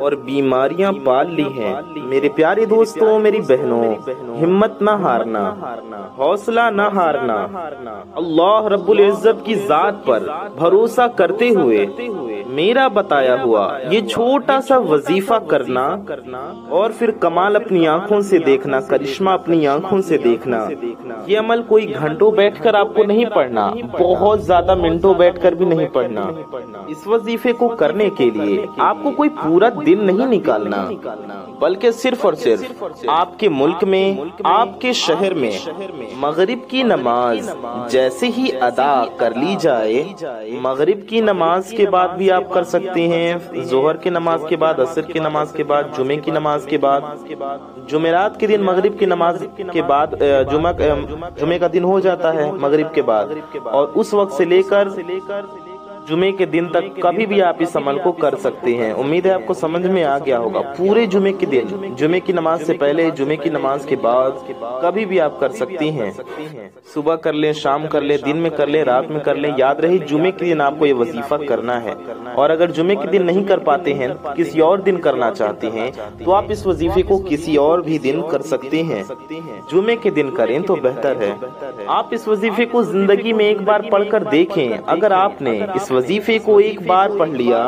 اور بیماریاں پال لی ہیں۔ میرے پیارے دوستوں، میری بہنوں، ہمت نہ ہارنا، حوصلہ نہ ہارنا، اللہ رب العزت کی ذات پر بھروسہ کرتے ہوئے میرا بتایا ہوا یہ چھوٹا سا وظیفہ کرنا اور پھر کمال اپنی آنکھوں سے دیکھنا، کرشمہ اپنی آنکھوں سے دیکھنا۔ یہ عمل کوئی گھنٹوں بیٹھ کر آپ کو نہیں پڑھنا، بہت زیادہ منٹوں بیٹھ کر بھی نہیں پڑھنا۔ اس وظیفے کو کرنے کے لیے آپ کو کوئی پورا دن نہیں نکالنا، بلکہ صرف اور صرف آپ کے ملک میں، آپ کے شہر میں مغرب کی نماز جیسے ہی ادا کر لی جائے، مغرب کی نماز کے بعد بھی آپ کر سکتے ہیں، ظہر کی نماز کے بعد، عصر کی نماز کے بعد، جمعے کی نماز کے بعد، جمعرات کے دن مغرب کی نماز کے بعد جمعے کا دن ہو جاتا ہے مغرب کے بعد، اور اس وقت سے لے کر جمعے کے دن تک کبھی بھی آپ اس عمل کو کر سکتے ہیں۔ امید ہے آپ کو سمجھ میں آ گیا ہوگا۔ پورے جمعے کے دن، جمعے کی نماز سے پہلے، جمعے کی نماز کے بعد کبھی بھی آپ کر سکتی ہیں۔ صبح کر لیں، شام کر لیں، دن میں کر لیں، رات میں کر لیں، یاد رہے جمعے کے دن آپ کو یہ وظیفہ کرنا ہے۔ اور اگر جمعے کے دن نہیں کر پاتے ہیں، کسی اور دن کرنا چاہتے ہیں، تو آپ اس وظیفے کو کسی اور بھی دن کر سکتے ہیں۔ جمعے کے دن کریں تو بہتر ہے۔ آپ اس وظیفے کو زندگی میں ایک بار پڑھ کر دیکھیں۔ اگر آپ نے اس وظیفے کو ایک بار پڑھ لیا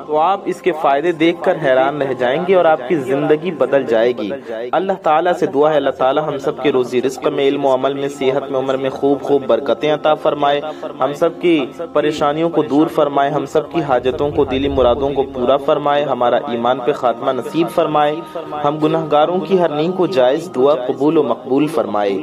تو آپ اس کے فائدے دیکھ کر حیران رہ جائیں گے اور آپ کی زندگی بدل جائے گی۔ اللہ تعالیٰ سے دعا ہے، اللہ تعالیٰ ہم سب کے روزی رزق میں، علم و عمل میں، صحت میں، عمر میں خوب برکتیں عطا فرمائے، ہم سب کی پریشانیوں کو دور فرمائے، ہم سب کی حاجتوں کو، دلی مرادوں کو پورا فرمائے، ہمارا ایمان پہ خاتمہ نصیب فرمائے، ہم گناہگاروں کی ہر نیک و جائز دعا قبول و مقبول فرمائے۔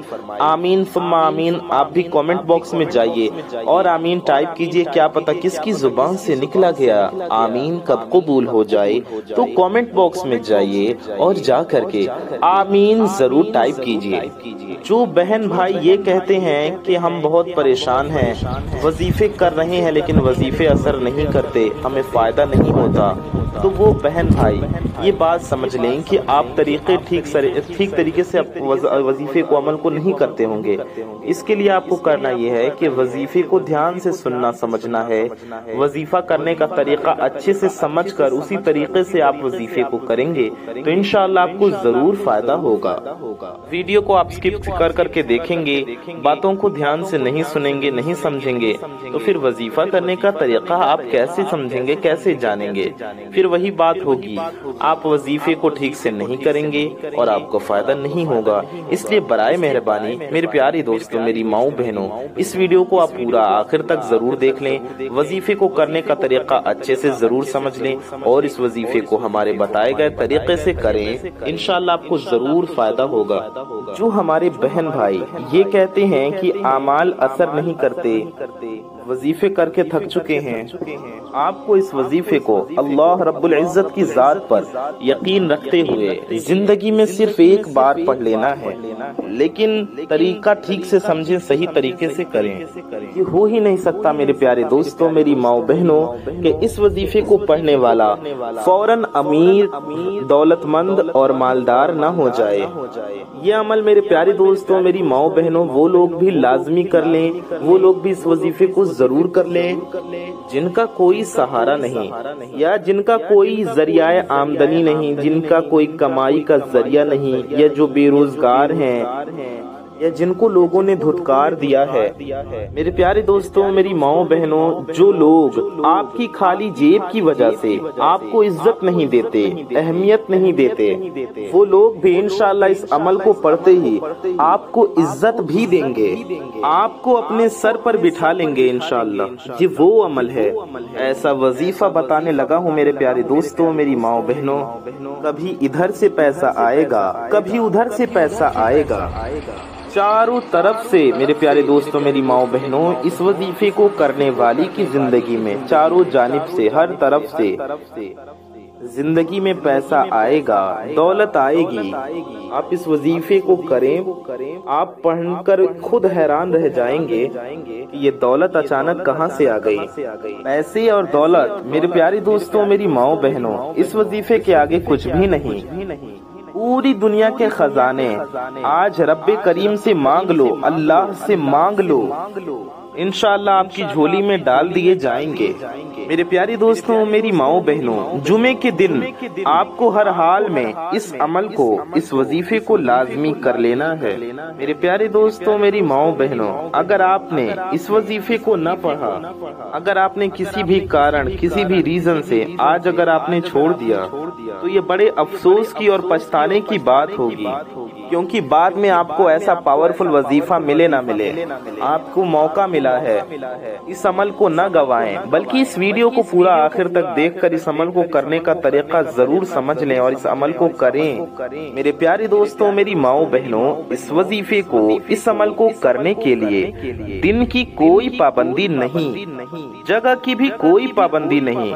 آمین ثم آمین۔ آپ بھی کامنٹ باکس میں جائیے اور آمین ٹائپ کیجئے، کیا پتہ کس کی زبان سے نکلا گیا آمین کب قبول ہو جائے۔ تو کامنٹ باکس میں جائیے اور جا کر کے آمین ضرور ٹائپ کیجئے۔ جو بہن بھائی یہ کہتے ہیں کہ ہم بہت پریشان ہیں، وظیفے کر رہے ہیں لیکن وظیفے اثر نہیں کرتے، ہمیں فائدہ نہیں ہوتا، تو وہ بہن بھائی یہ بات سمجھ لیں کہ آپ ٹھیک طریقے سے وظیفے کو عمل کو نہیں کرتے ہوں گے۔ اس کے لیے آپ کو کرنا یہ ہے کہ وظیفے کو دھیان سے سننا سمجھنا ہے، وظیفہ کرنے کا طریقہ اچھے سے سمجھ کر اسی طریقے سے آپ وظیفے کو کریں گے تو انشاءاللہ آپ کو ضرور فائدہ ہوگا۔ ویڈیو کو آپ سکپ کر کے دیکھیں گے، باتوں کو دھیان سے نہیں سنیں گے، نہیں سمجھیں گے، تو پھر وظیفہ کرنے کا طریقہ آپ کیسے سمجھیں گے، کیسے جانیں گے؟ پھر وہی بات ہوگی، آپ وظیفے کو ٹھیک سے نہیں کریں گے اور آپ کو فائدہ نہیں ہوگا۔ اس لیے برائے مہربانی میرے پیارے دوستوں، میری ماؤں بہنوں، اس ویڈیو کو آپ پورا آخر تک ضرور دیکھ لیں، وظیفے کو کرنے کا طریقہ اچھے سے ضرور سمجھ لیں اور اس وظیفے کو ہمارے بتائے گئے طریقے سے کریں، انشاءاللہ آپ کو ضرور فائدہ ہوگا۔ جو ہمارے بہن بھائی یہ کہتے ہیں کہ اعمال اثر نہیں کرتے، وظیفے کر کے تھک چکے ہیں، آپ کو اس وظیفے کو اللہ رب العزت کی ذات پر یقین رکھتے ہوئے زندگی میں صرف ایک بار پڑھ لینا ہے، لیکن طریقہ ٹھیک سے سمجھیں، صحیح طریقے سے کریں۔ یہ ہو ہی نہیں سکتا میرے پیارے دوستوں، میری ماؤں بہنوں، کہ اس وظیفے کو پڑھنے والا فوراً امیر، دولت مند اور مالدار نہ ہو جائے۔ یہ عمل میرے پیارے دوستوں، میری ماؤں بہنوں، وہ لوگ بھی لازمی کر لیں، وہ لوگ بھی اس وظیفے کو ضرور کر لیں جن کا کوئی سہارا نہیں، یا جن کا کوئی ذریعہ آمدنی نہیں، جن کا کوئی کمائی کا ذریعہ نہیں، یا جو بے روزگار ہیں، یا جن کو لوگوں نے دھتکار دیا ہے۔ میرے پیارے دوستوں، میری ماؤں بہنوں، جو لوگ آپ کی خالی جیب کی وجہ سے آپ کو عزت نہیں دیتے، اہمیت نہیں دیتے، وہ لوگ بھی انشاءاللہ اس عمل کو پڑھتے ہی آپ کو عزت بھی دیں گے، آپ کو اپنے سر پر بٹھا لیں گے انشاءاللہ۔ یہ وہ عمل ہے، ایسا وظیفہ بتانے لگا ہوں میرے پیارے دوستوں، میری ماؤں بہنوں، کبھی ادھر سے پیسہ آئے گا، کبھی ادھر سے پیسہ آئے گا، چاروں طرف سے میرے پیارے دوستوں، میری ماؤں بہنوں، اس وظیفے کو کرنے والی کی زندگی میں چاروں جانب سے، ہر طرف سے زندگی میں پیسہ آئے گا، دولت آئے گی۔ آپ اس وظیفے کو کریں، آپ پڑھ کر خود حیران رہ جائیں گے کہ یہ دولت اچانک کہاں سے آ گئی۔ پیسے اور دولت میرے پیارے دوستوں، میری ماؤں بہنوں، اس وظیفے کے آگے کچھ بھی نہیں۔ پوری دنیا کے خزانے آج رب کریم سے مانگ لو، اللہ سے مانگ لو، انشاءاللہ آپ کی جھولی میں ڈال دیے جائیں گے۔ میرے پیارے دوستوں، میری ماؤں بہنوں، جمعے کے دن آپ کو ہر حال میں اس عمل کو، اس وظیفے کو لازمی کر لینا ہے۔ میرے پیارے دوستوں، میری ماؤں بہنوں، اگر آپ نے اس وظیفے کو نہ پڑھا، اگر آپ نے کسی بھی کارن، کسی بھی ریزن سے آج اگر آپ نے چھوڑ دیا تو یہ بڑے افسوس کی اور پچھتانے کی بات ہوگی، کیونکہ بعد میں آپ کو ایسا پاورفل وظیفہ ملے نہ ملے، آپ کو موقع ملا ہے، اس عمل کو نہ گوائیں، بلکہ اس ویڈیو کو پورا آخر تک دیکھ کر اس عمل کو کرنے کا طریقہ ضرور سمجھ لیں اور اس عمل کو کریں۔ میرے پیارے دوستوں، میری ماؤں بہنوں، اس وظیفے کو، اس عمل کو کرنے کے لیے دن کی کوئی پابندی نہیں، جگہ کی بھی کوئی پابندی نہیں،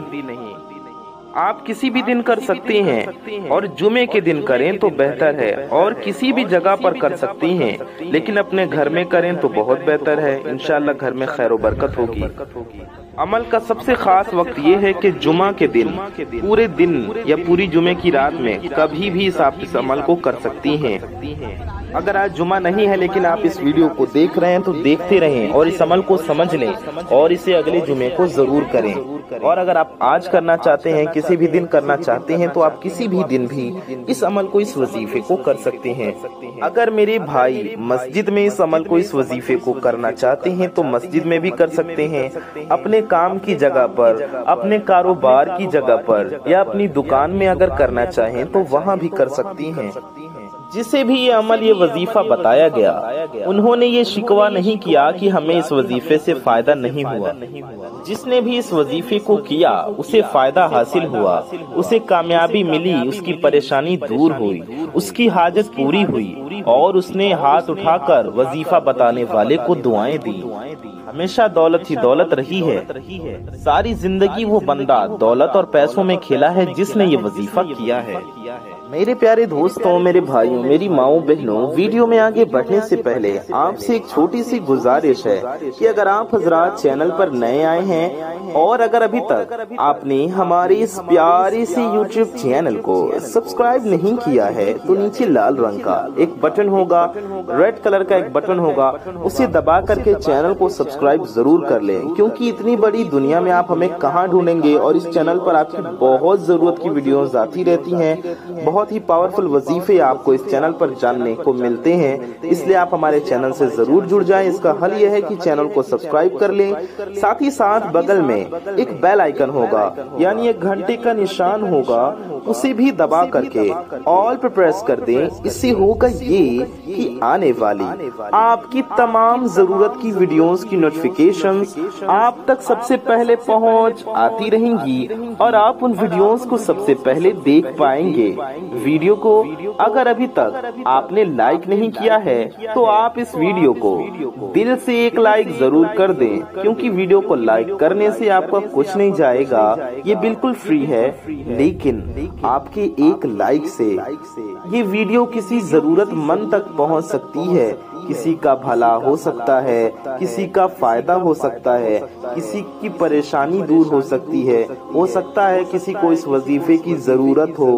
آپ کسی بھی دن کر سکتے ہیں، اور جمعے کے دن کریں تو بہتر ہے، اور کسی بھی جگہ پر کر سکتے ہیں، لیکن اپنے گھر میں کریں تو بہت بہتر ہے، انشاءاللہ گھر میں خیر و برکت ہوگی۔ عمل کا سب سے خاص وقت یہ ہے کہ جمعہ کے دن، پورے دن یا پوری جمعے کی رات میں کبھی بھی آپ اس عمل کو کر سکتی ہیں۔ اگر آج جمعہ نہیں ہے لیکن آپ اس ویڈیو کو دیکھ رہے ہیں تو دیکھتے رہیں اور اس عمل کو سمجھ لیں اور اسے اگلے جمعے کو ضرور کریں۔ اور اگر آپ آج کرنا چاہتے ہیں، کسی بھی دن کرنا چاہتے ہیں، تو آپ کسی بھی دن بھی اس عمل کو، اس وظیفے کو کر سکتے ہیں۔ اگر میرے بھائی مسجد میں اس عمل کو، اس وظیفے کو کرنا چاہتے ہیں تو مسجد میں بھی کر سکتے ہیں، اپنے کام کی جگہ پر، اپنے کاروبار کی جگہ پر، یا اپنی دکان میں اگر کرنا چاہیں تو وہاں بھی کر سکتی ہیں۔ جسے بھی یہ عمل، یہ وظیفہ بتایا گیا، انہوں نے یہ شکوہ نہیں کیا کہ ہمیں اس وظیفے سے فائدہ نہیں ہوا۔ جس نے بھی اس وظیفے کو کیا اسے فائدہ حاصل ہوا، اسے کامیابی ملی، اس کی پریشانی دور ہوئی، اس کی حاجت پوری ہوئی، اور اس نے ہاتھ اٹھا کر وظیفہ بتانے والے کو دعائیں دی۔ ہمیشہ دولت ہی دولت رہی ہے، ساری زندگی وہ بندہ دولت اور پیسوں میں کھیلا ہے جس نے یہ وظیفہ کیا ہے۔ میرے پیارے دوستوں، میرے بھائیوں، میری ماؤں بہنوں، ویڈیو میں آگے بڑھنے سے پہلے آپ سے ایک چھوٹی سی گزارش ہے کہ اگر آپ حضرات چینل پر نئے آئے ہیں اور اگر ابھی تک آپ نے ہماری اس پیاری سی یوٹیوب چینل کو سبسکرائب نہیں کیا ہے تو نیچے لال رنگ کا ایک بٹن ہوگا، ریڈ کلر کا ایک بٹن ہوگا، اسے دبا کر کے چینل کو سبسکرائب ضرور کر لیں، کیونکہ اتنی بڑی دنیا میں آپ ہمیں کہاں ڈھونڈیں گے، اور اس چینل پر آپ کی بہت ضرورت کی ویڈیوز آتی رہتی ہیں، بہت ہی پاورفل وظیفے آپ کو اس چینل پر جاننے کو ملتے ہیں، اس لیے آپ ہمارے چینل سے ضرور جڑ جائیں۔ اس کا حل یہ ہے کہ چینل کو سبسکرائب کر لیں، ساتھ ہی ساتھ بغل میں ایک بیل آئیکن ہوگا، یعنی ایک گھنٹے کا نشان ہوگا، اسے بھی دبا کر کے آل پر پریس کر دیں۔ اس سے ہوگا یہ کہ آنے والی آپ کی تمام ضرورت کی ویڈیوز کی نوٹیفیکیشنز آپ تک سب سے پہلے پہنچ آتی رہیں گی، اور آپ ان ویڈیوز کو سب سے پہلے دیکھ پائیں گے۔ ویڈیو کو اگر ابھی تک آپ نے لائک نہیں کیا ہے تو آپ اس ویڈیو کو دل سے ایک لائک ضرور کر دیں، کیونکہ ویڈیو کو لائک کرنے سے آپ کو کچھ نہیں جائے گا، یہ بالکل فری ہے، لیکن آپ کے ایک لائک سے یہ ویڈیو کسی ضرورت مند تک پہنچ سکتی ہے، کسی کا بھلا ہو سکتا ہے، کسی کا فائدہ ہو سکتا ہے، کسی کی پریشانی دور ہو سکتی ہے، ہو سکتا ہے کسی کو اس وظیفے کی ضرورت ہو،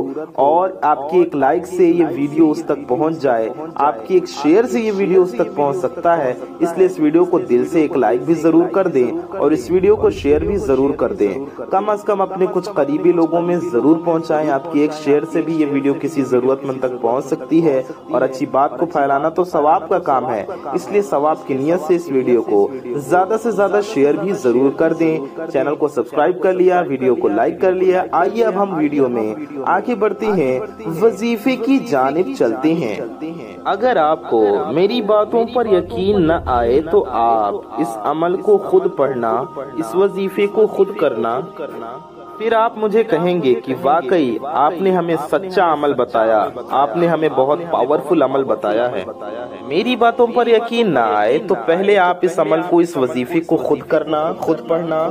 اور آپ کے ایک لائک سے یہ ویڈیو اس تک پہنچ جائے، آپ کے ایک شیئر سے یہ ویڈیو اس تک پہنچ سکتا ہے۔ اس لیے اس ویڈیو کو دل سے ایک لائک بھی ضرور کر دیں اور اس ویڈیو کو شیئر بھی ضرور کر دیں، کم از کم اپنے کچھ قریبی لوگوں میں ضرور پہنچائیں۔ آپ کی ایک شیئر سے بھی یہ ویڈیو کسی ضرورت مند تک پہنچ سکتی ہے، اور اچھی بات کو پھیلانا تو ثواب کا کام ہے، اس لیے ثواب کی نیت سے اس ویڈیو کو زیادہ سے زیادہ شیئر بھی ضرور کر دیں۔ چینل کو سبسکرائب کر لیا، ویڈیو کو لائک کر لیا، آئیے اب ہم ویڈیو میں آگے بڑھتے ہیں، وظیفے کی جانب چلتے ہیں۔ اگر آپ کو میری باتوں پر یقین نہ آئے تو آپ اس عمل کو خود پڑھنا، اس وظیفے کو خود کرنا، پھر آپ مجھے کہیں گے کہ واقعی آپ نے ہمیں سچا عمل بتایا، آپ نے ہمیں بہت پاورفل عمل بتایا ہے۔ میری باتوں پر یقین نہ آئے تو پہلے آپ اس عمل کو، اس وظیفے کو خود کرنا، خود پڑھنا،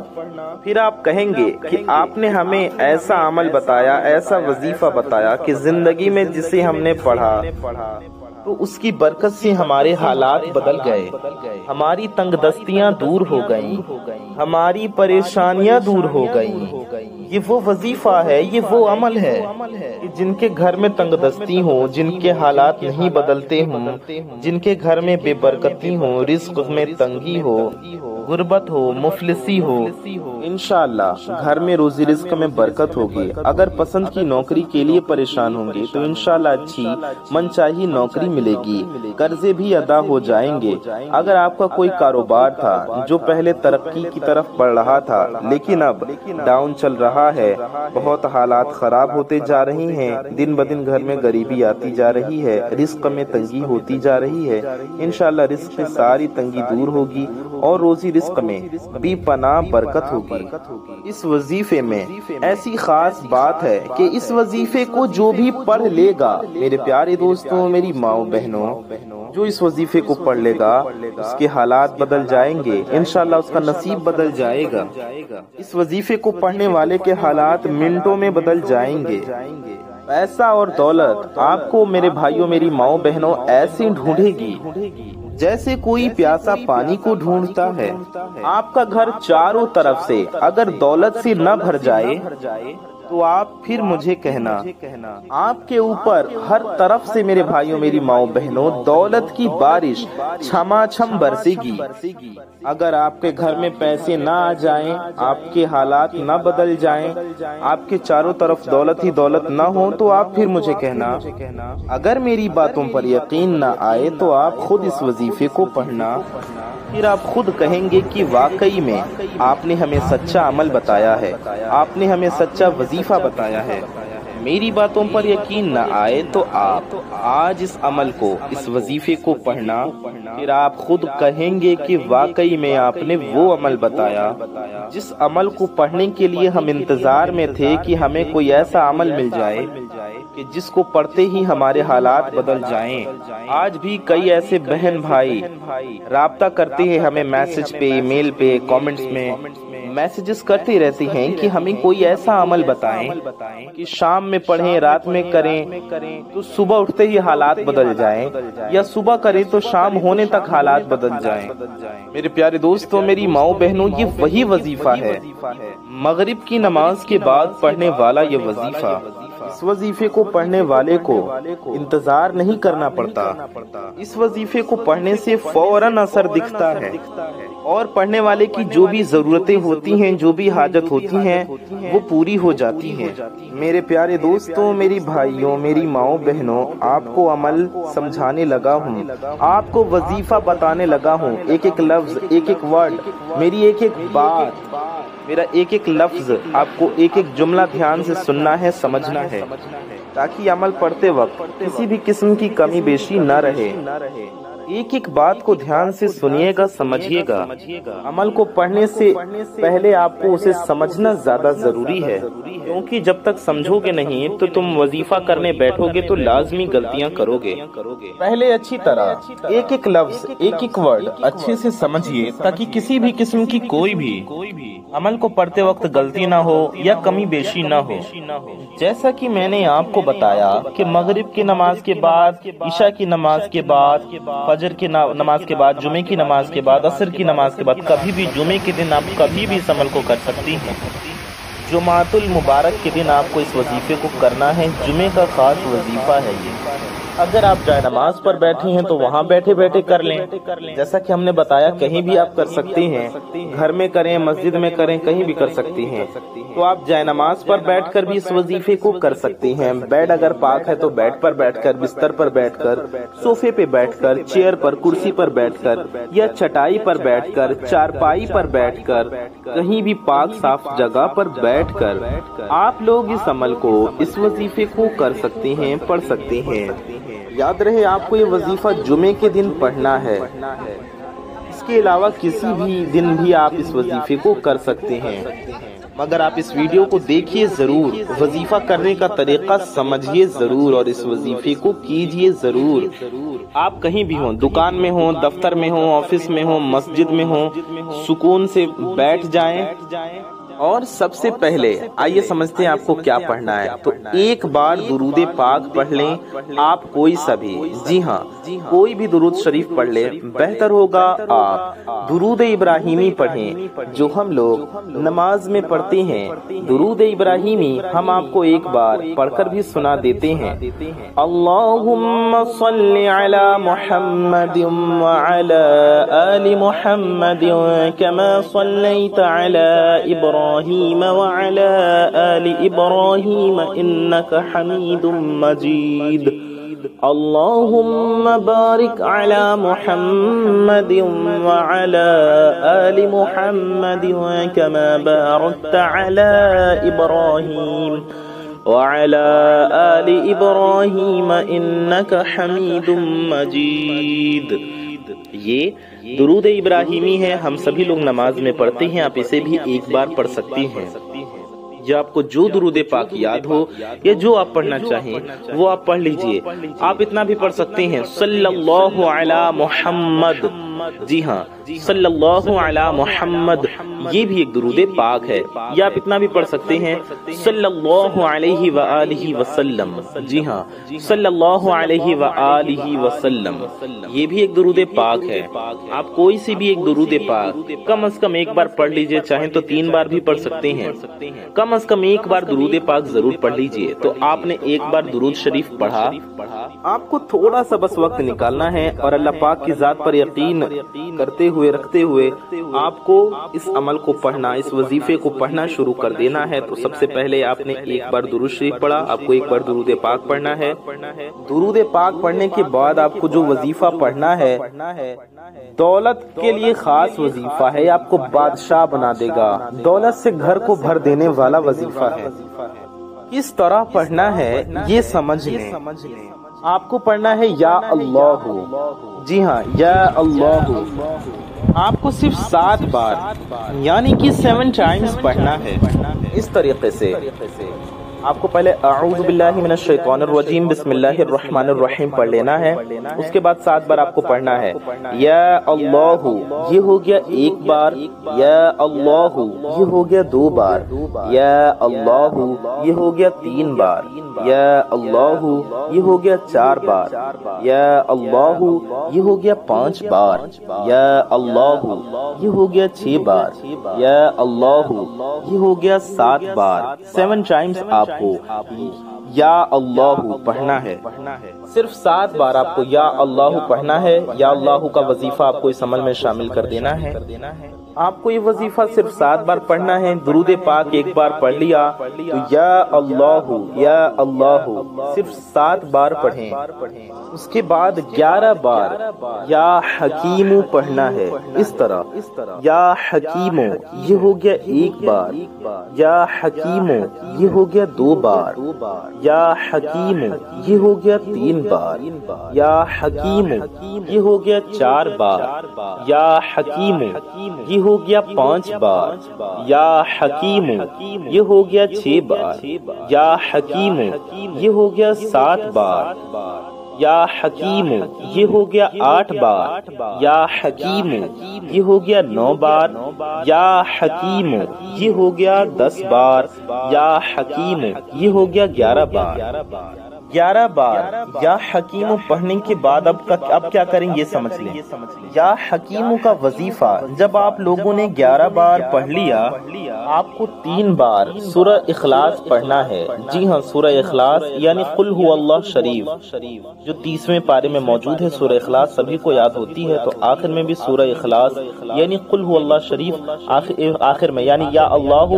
پھر آپ کہیں گے کہ آپ نے ہمیں ایسا عمل بتایا، ایسا وظیفہ بتایا کہ زندگی میں جسے ہم نے پڑھا تو اس کی برکت سے ہمارے حالات بدل گئے، ہماری تنگ دستیاں دور ہو گئیں، ہماری پریشانیاں دور ہو گئیں۔ یہ وہ وظیفہ ہے، یہ وہ عمل ہے کہ جن کے گھر میں تنگ دستی ہو، جن کے حالات نہیں بدلتے ہوں، جن کے گھر میں بے برکتی ہو، رزق میں تنگی ہو، غربت ہو، مفلسی ہو، انشاءاللہ گھر میں روزی رزق میں برکت ہوگی۔ اگر پسند کی نوکری کے لیے پریشان ہوں گے تو انشاءاللہ اچھی من چاہی نوکری ملے گی، قرضے بھی ادا ہو جائیں گے۔ اگر آپ کا کوئی کاروبار تھا جو پہلے ترقی کی طرف بڑھ رہا تھا لیکن اب ڈاؤن چل رہا ہے، بہت حالات خراب ہوتے جا رہی ہیں، دن بدن گھر میں غریبی آتی جا رہی ہے، رزق میں تنگی ہوتی جا رہی ہے، انشاءاللہ رزق میں ساری تنگی دور ہوگی اور روزی رزق میں بھی پناہ برکت ہوگی۔ اس وظیفے میں ایسی خاص بات ہے کہ اس وظیفے کو جو بھی پڑھ لے گا، میرے پیارے دوستوں، میری ماؤں بہنوں، جو اس وظیفے کو پڑھ لے گا اس کے حالات بدل جائیں گے، انشاءاللہ اس کا نصیب بدل جائے گا۔ اس وظیفے کو پڑھنے والے کے حالات منٹوں میں بدل جائیں گے۔ پیسہ اور دولت آپ کو میرے بھائیوں، میری ماؤں بہنوں ایسے ڈھونڈے گی جیسے کوئی پیاسا پانی کو ڈھونڈتا ہے۔ آپ کا گھر چاروں طرف سے اگر دولت سے نہ بھر جائے تو آپ پھر مجھے کہنا، آپ کے اوپر ہر طرف سے میرے بھائیوں، میری ماؤں بہنوں، دولت کی بارش چھما چھم برسے گی۔ اگر آپ کے گھر میں پیسے نہ آ جائیں، آپ کے حالات نہ بدل جائیں، آپ کے چاروں طرف دولت ہی دولت نہ ہو تو آپ پھر مجھے کہنا۔ اگر میری باتوں پر یقین نہ آئے تو آپ خود اس وظیفے کو پڑھنا، پھر آپ خود کہیں گے کہ واقعی میں آپ نے ہمیں سچا عمل بتایا ہے، آپ نے ہمیں سچا وظیفہ بتایا ہے۔ میری باتوں پر یقین نہ آئے تو آپ آج اس عمل کو، اس وظیفے کو پڑھنا، پھر آپ خود کہیں گے کہ واقعی میں آپ نے وہ عمل بتایا جس عمل کو پڑھنے کے لیے ہم انتظار میں تھے کہ ہمیں کوئی ایسا عمل مل جائے کہ جس کو پڑھتے ہی ہمارے حالات بدل جائیں۔ آج بھی کئی ایسے بہن بھائی رابطہ کرتے ہیں ہمیں میسج پہ، ای میل پہ، کامنٹس میں میسیجز کرتے رہتے ہیں کہ ہمیں کوئی ایسا عمل بتائیں کہ شام میں پڑھیں، رات میں کریں تو صبح اٹھتے ہی حالات بدل جائیں، یا صبح کریں تو شام ہونے تک حالات بدل جائیں۔ میرے پیارے دوستوں، میری ماؤں بہنوں، یہ وہی وظیفہ ہے، مغرب کی نماز کے بعد پڑھنے والا یہ وظیفہ۔ اس وظیفے کو پڑھنے والے کو انتظار نہیں کرنا پڑتا، اس وظیفے کو پڑھنے سے فوراً اثر دکھتا ہے، اور پڑھنے والے کی جو بھی ضرورتیں ہوتی ہیں، جو بھی حاجت ہوتی ہیں، وہ پوری ہو جاتی ہیں۔ میرے پیارے دوستوں، میری بھائیوں، میری ماؤں بہنوں، آپ کو عمل سمجھانے لگا ہوں، آپ کو وظیفہ بتانے لگا ہوں، ایک ایک لفظ، ایک ایک ورڈ، میری ایک ایک بات، میرا ایک ایک لفظ، آپ کو ایک ایک جملہ دھیان سے سننا ہے، سمجھنا ہے، تاکہ عمل پڑھتے وقت کسی بھی قسم کی کمی بیشی نہ رہے۔ ایک ایک بات کو دھیان سے سنیے گا، سمجھیے گا۔ عمل کو پڑھنے سے پہلے آپ کو اسے سمجھنا زیادہ ضروری ہے، کیونکہ جب تک سمجھو گے نہیں تو تم وظیفہ کرنے بیٹھو گے تو لازمی غلطیاں کرو گے۔ پہلے اچھی طرح ایک ایک لفظ، ایک ایک ورڈ اچھے سے سمجھیے، تاکہ کسی بھی قسم کی کوئی بھی عمل کو پڑھتے وقت غلطی نہ ہو یا کمی بیشی نہ ہو۔ جیسا کہ میں نے آپ کو بتایا کہ مغرب کی نماز کے بعد، عشاء کی نماز کے بعد، فجر کی نماز کے بعد، جمعے کی نماز کے بعد، عصر کی نماز کے بعد، کبھی بھی جمعے کے دن آپ کبھی بھی اس عمل کو کر سکتی ہیں۔ جمعۃ المبارک کے دن آپ کو اس وظیفے کو کرنا ہے، جمعے کا خاص وظیفہ ہے یہ۔ اگر آپ جائے نماز پر بیٹھے ہیں تو وہاں بیٹھے بیٹھے کر لیں، جیسا کہ ہم نے بتایا کہیں بھی آپ کر سکتے ہیں، گھر میں کریں، مسجد میں کریں، کہیں بھی کر سکتے ہیں۔ تو آپ جائے نماز پر بیٹھ کر بھی اس وظیفے کو کر سکتے ہیں۔ بیڈ اگر پاک ہے تو بیڈ پر بیٹھ کر، بستر پر بیٹھ کر، صوفے پہ بیٹھ کر، چیئر پر، کرسی پر بیٹھ کر، یا چٹائی پر بیٹھ کر، چارپائی پر بیٹھ کر، کہیں بھی پاک صاف جگہ پر بیٹھ کر آپ لوگ اس عمل کو، اس وظیفے کو کر سکتے ہیں، پڑھ سکتے ہیں۔ یاد رہے آپ کو یہ وظیفہ جمعے کے دن پڑھنا ہے، اس کے علاوہ کسی بھی دن بھی آپ اس وظیفے کو کر سکتے ہیں، مگر آپ اس ویڈیو کو دیکھیے ضرور، وظیفہ کرنے کا طریقہ سمجھیے ضرور، اور اس وظیفے کو کیجیے ضرور۔ آپ کہیں بھی ہوں، دکان میں ہوں، دفتر میں ہوں، آفس میں ہوں، مسجد میں ہوں، سکون سے بیٹھ جائیں اور سب سے پہلے آئیے سمجھتے ہیں آپ کو کیا پڑھنا ہے۔ تو ایک بار درود پاک پڑھ لیں آپ، کوئی سا بھی، جی ہاں کوئی بھی درود شریف پڑھ لیں، بہتر ہوگا آپ درود ابراہیمی پڑھیں جو ہم لوگ نماز میں پڑھتے ہیں۔ درود ابراہیمی ہم آپ کو ایک بار پڑھ کر بھی سنا دیتے ہیں۔ اللہم صلی علی محمد وعلی آل محمد کما صلیت علی ابراہیم وعلی آل ابراہیم انک حمید مجید۔ اللہم بارک علی محمد وعلی آل محمد کما بارکت علی ابراہیم وعلی آل ابراہیم انک حمید مجید۔ یہ درود ابراہیمی ہے، ہم سبھی لوگ نماز میں پڑھتے ہیں، آپ اسے بھی ایک بار پڑھ سکتی ہیں۔ یا آپ کو جو درود پاک یاد ہو یا جو آپ پڑھنا چاہیں وہ آپ پڑھ لیجئے۔ آپ اتنا بھی پڑھ سکتے ہیں صلی اللہ علی محمد، جی ہاں صلی اللہ علی محمد، یہ بھی ایک درود پاک ہے۔ یا آپ اتنا بھی پڑھ سکتے ہیں صلی اللہ علیہ وآلہ وسلم، جی ہاں صلی اللہ علیہ وآلہ وسلم، یہ بھی ایک درود پاک ہے۔ آپ کوئی سی بھی ایک درود پاک کم از کم ایک بار پڑھ لیجئے، چاہیں تو 3 بار بھی پڑھ سکتے ہیں، کم از کم ایک بار درود پاک ضرور پڑھ لیجئے۔ تو آپ نے ایک بار درود شریف پڑھا، آپ کو تھوڑا سا بس وقت نکالنا ہے اور اللہ پاک کی ذات پر یقین کرتے ہوئے رکھتے ہوئے آپ کو اس عمل کو پڑھنا، اس وظیفے کو پڑھنا شروع کر دینا ہے۔ تو سب سے پہلے آپ نے ایک بار درود شریف پڑھا، آپ کو ایک بار درود پاک پڑھنا ہے۔ درود پاک پڑھنے کے بعد آپ کو جو وظیفہ پڑھنا ہے دولت کے لیے خاص وظیفہ ہے، آپ کو بادشاہ بنا دے گا، دولت سے گھر کو بھر دینے والا وظیفہ ہے۔ کس طرح پڑھنا ہے یہ سمجھ لیں۔ آپ کو پڑھنا ہے یا اللہ، جی ہاں یا اللہ، آپ کو صرف 7 بار یعنی کہ 7 ٹائمز پڑھنا ہے۔ اس طریقے سے آپ کو پہلے اعوذ باللہ من الشیطان الرجیم بسم اللہ الرحمن الرحیم پڑھ لینا ہے، اس کے بعد 7 بار آپ کو پڑھنا ہے یا اللہ، یہ ہو گیا 1 بار، یا اللہ یہ ہو گیا 2 بار، یا اللہ یہ ہو گیا 3 بار، یا اللہ یہ ہو گیا 4 بار، یا اللہ یہ ہو گیا 5 بار، یا اللہ یہ ہو گیا 6 بار، یا اللہ یہ ہو گیا 7 بار۔ 7 ٹائمز آپ کو یا اللہ پڑھنا ہے، صرف 7 بار آپ کو یا اللہ پڑھنا ہے۔ یا اللہ کا وظیفہ آپ کو اس عمل میں شامل کر دینا ہے۔ آپ کو یہ وظیفہ صرف 7 بار پڑھنا ہے۔ درود پاک ایک بار پڑھ لیا تو یا اللہ صرف 7 بار پڑھیں۔ اس کے بعد 11 بار یا حکیم پڑھنا ہے، اس طرح یا حکیم یہ ہو گیا 1 بار، یا حکیم یہ ہو گیا 2 بار، یا حکیم یہ ہو گیا 3 بار، یا حکیم یہ ہو گیا 4 بار، یا حکیم یہ ہو گیا 5 بار، یا حکیم یہ ہو گیا 6 بار، یا حکیم یہ ہو گیا 7 بار، یا حکیم یہ ہو گیا 8 بار، یا حکیم یہ ہو گیا 9 بار، یا حکیم یہ ہو گیا 10 بار، یا حکیم یہ ہو گیا 11 بار۔ 11 بار یا حکیم پڑھنے کے بعد اب کیا کریں یہ سمجھ لیں۔ یا حکیم کا وظیفہ جب آپ لوگوں نے 11 بار پڑھ لیا، آپ کو 3 بار سورہ اخلاص پڑھنا ہے۔ جی ہاں سورہ اخلاص یعنی قل هو اللہ شریف جو 30ویں پارے میں موجود ہے۔ سورہ اخلاص سبھی کو یاد ہوتی ہے، تو آخر میں بھی سورہ اخلاص یعنی قل هو اللہ شریف آخر میں یعنی یا اللہ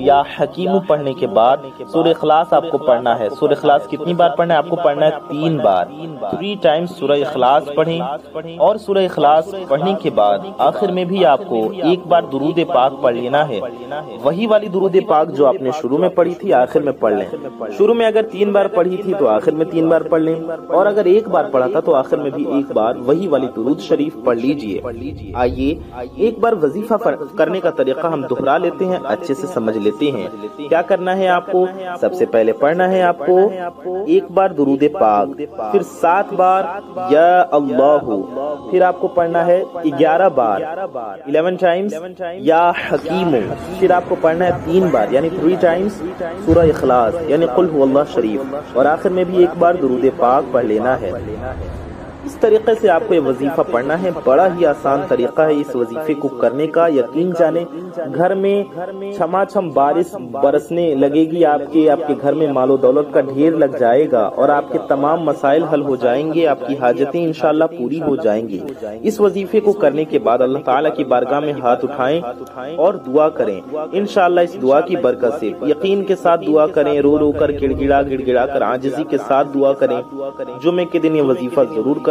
یا حکیم پڑھنے کے بعد سورہ اخلاص آپ کو پڑھنا ہے۔ سورہ اخلاص کتنی بار پڑھنا ہے؟ آپ کو پڑھنا ہے 3 بار، 3 ٹائمز سورہ اخلاص پڑھیں۔ اور سورہ اخلاص پڑھنے کے بعد آخر میں بھی آپ کو 1 بار درود پاک پڑھ لینا ہے، وہی والی درود پاک جو آپ نے شروع میں پڑھی تھی آخر میں پڑھ لیں۔ شروع میں اگر 3 بار پڑھی تھی تو آخر میں 3 بار پڑھ لیں، اور اگر 1 بار پڑھا تھا تو آخر میں بھی 1 بار وہی والی درود شریف پڑھ لیجئے۔ آئیے ایک بار وظیفہ کرنے کا طریقہ ہم دہرا لیتے ہیں، اچھے سے سمجھ لیتے ہیں۔ کیا کرنا ہے آپ کو؟ سب سے پہلے پڑھنا ہے آپ کو ایک بار درود پاک، پھر 7 بار یا اللہ، پھر آپ کو پڑھنا ہے 11 بار 11 ٹائمز یا حکیم، پھر آپ کو پڑھنا ہے 3 بار یعنی 3 ٹائمز سورہ اخلاص یعنی قل هو اللہ شریف، اور آخر میں بھی ایک بار درود پاک پڑھ لینا ہے۔ اس طریقے سے آپ کو یہ وظیفہ پڑھنا ہے، بڑا ہی آسان طریقہ ہے اس وظیفے کو کرنے کا۔ یقین جانیں گھر میں چھما چھم بارش برسنے لگے گی، آپ کے گھر میں مال و دولت کا ڈھیر لگ جائے گا، اور آپ کے تمام مسائل حل ہو جائیں گے، آپ کی حاجتیں انشاءاللہ پوری ہو جائیں گی۔ اس وظیفے کو کرنے کے بعد اللہ تعالیٰ کی بارگاہ میں ہاتھ اٹھائیں اور دعا کریں، انشاءاللہ اس دعا کی برکت سے یقین کے ساتھ دعا کریں، رو رو کر گڑ گڑا کر عاجزی کے ساتھ دعا کریں۔ جمعے کے دن یہ وظیفہ ضرور کریں،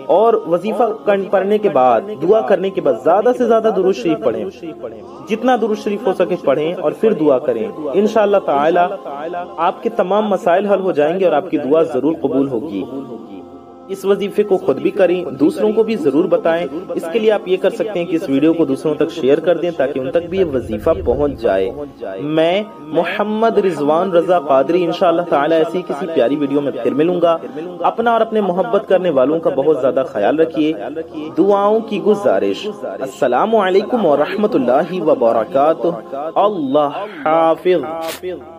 اور وظیفہ پڑھنے کے بعد دعا کرنے کے بعد زیادہ سے زیادہ درود شریف پڑھیں، جتنا درود شریف ہو سکے پڑھیں، اور پھر دعا کریں۔ انشاءاللہ تعالی آپ کے تمام مسائل حل ہو جائیں گے اور آپ کی دعا ضرور قبول ہوگی۔ اس وظیفے کو خود بھی کریں، دوسروں کو بھی ضرور بتائیں۔ اس کے لیے آپ یہ کر سکتے ہیں کہ اس ویڈیو کو دوسروں تک شیئر کر دیں تاکہ ان تک بھی یہ وظیفہ پہنچ جائے۔ میں محمد رضوان رضا قادری انشاءاللہ تعالی ایسی کسی پیاری ویڈیو میں پھر ملوں گا۔ اپنا اور اپنے محبت کرنے والوں کا بہت زیادہ خیال رکھیے۔ دعاؤں کی گزارش، السلام علیکم ورحمۃ اللہ وبرکاتہ۔ اللہ حافظ۔